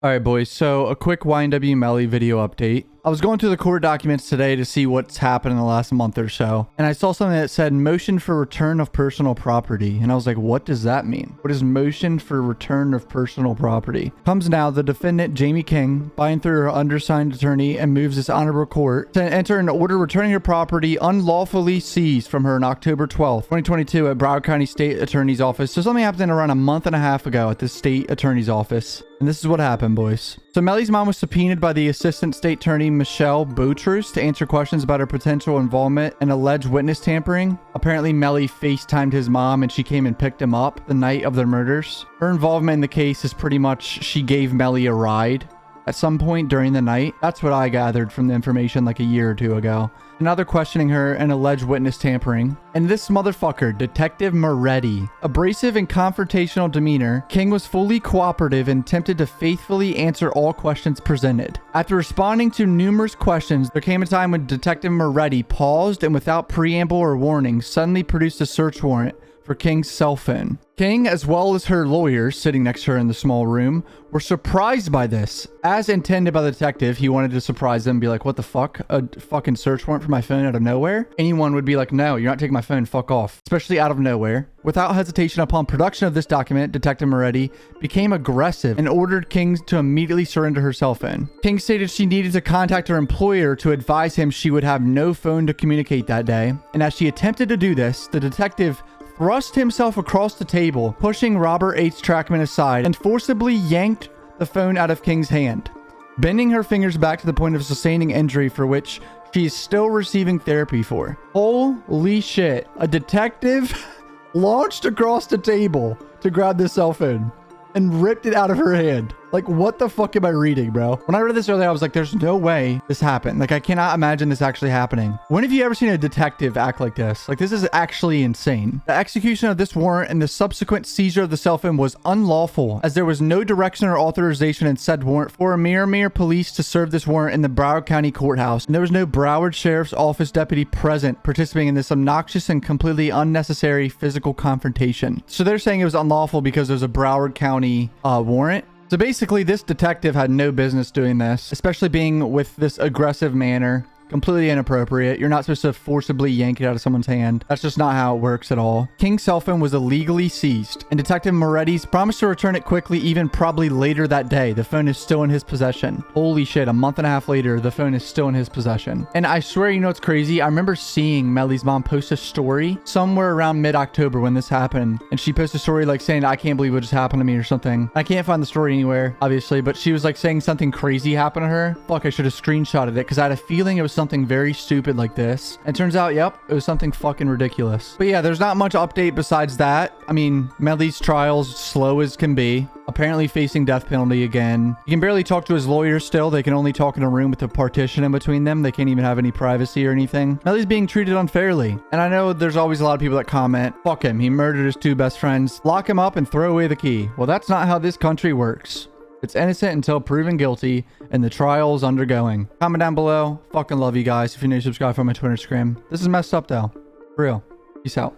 All right, boys. So a quick YNW Melly video update. I was going through the court documents today to see what's happened in the last month or so. And I saw something that said motion for return of personal property. And I was like, what does that mean? What is motion for return of personal property? Comes now the defendant, Jamie King, by and through her undersigned attorney and moves this honorable court to enter an order returning her property unlawfully seized from her on October 12th, 2022 at Broward County State Attorney's Office. So something happened around a month and a half ago at the state attorney's office. And this is what happened, boys. So Melly's mom was subpoenaed by the assistant state attorney, Michelle Boutrous, to answer questions about her potential involvement in alleged witness tampering. Apparently, Melly FaceTimed his mom and she came and picked him up the night of the murders. Her involvement in the case is pretty much she gave Melly a ride at some point during the night. That's what I gathered from the information like a year or two ago. Now they're questioning her and alleged witness tampering. And this motherfucker, Detective Moretti, abrasive and confrontational demeanor, King was fully cooperative and attempted to faithfully answer all questions presented. After responding to numerous questions, there came a time when Detective Moretti paused and without preamble or warning, suddenly produced a search warrant for King's cell phone. King, as well as her lawyers sitting next to her in the small room, were surprised by this. As intended by the detective, he wanted to surprise them and be like, what the fuck? A fucking search warrant for my phone out of nowhere? Anyone would be like, no, you're not taking my phone, fuck off. Especially out of nowhere. Without hesitation, upon production of this document, Detective Moretti became aggressive and ordered King to immediately surrender her cell phone. King stated she needed to contact her employer to advise him she would have no phone to communicate that day. And as she attempted to do this, the detective thrust himself across the table, pushing Robert H. Trackman aside, and forcibly yanked the phone out of King's hand, bending her fingers back to the point of sustaining injury for which she is still receiving therapy for. Holy shit. A detective launched across the table to grab this cell phone and ripped it out of her hand. Like, what the fuck am I reading, bro? When I read this earlier, I was like, there's no way this happened. Like, I cannot imagine this actually happening. When have you ever seen a detective act like this? Like, this is actually insane. The execution of this warrant and the subsequent seizure of the cell phone was unlawful, as there was no direction or authorization in said warrant for a mere police to serve this warrant in the Broward County Courthouse. And there was no Broward Sheriff's Office deputy present participating in this obnoxious and completely unnecessary physical confrontation. So they're saying it was unlawful because there's a Broward County warrant. So basically, this detective had no business doing this, especially being with this aggressive manner. Completely inappropriate. You're not supposed to forcibly yank it out of someone's hand. That's just not how it works at all. King's cell phone was illegally seized, and Detective Moretti's promised to return it quickly, even probably later that day. The phone is still in his possession. Holy shit, a month and a half later, the phone is still in his possession. And I swear, you know what's crazy? I remember seeing Melly's mom post a story somewhere around mid-October when this happened, and she posted a story like saying, I can't believe what just happened to me or something. I can't find the story anywhere, obviously, but she was like saying something crazy happened to her. Fuck, I should have screenshotted it because I had a feeling it was something very stupid like this. And turns out, yep, it was something fucking ridiculous. But yeah, there's not much update besides that. I mean, Melly's trial's slow as can be. Apparently facing death penalty again. He can barely talk to his lawyers still. They can only talk in a room with a partition in between them. They can't even have any privacy or anything. Melly's being treated unfairly. And I know there's always a lot of people that comment, fuck him, he murdered his two best friends. Lock him up and throw away the key. Well, that's not how this country works. It's innocent until proven guilty, and the trial is undergoing. Comment down below. Fucking love you guys. If you're new, subscribe for my Twitter, Instagram. This is messed up, though. For real. Peace out.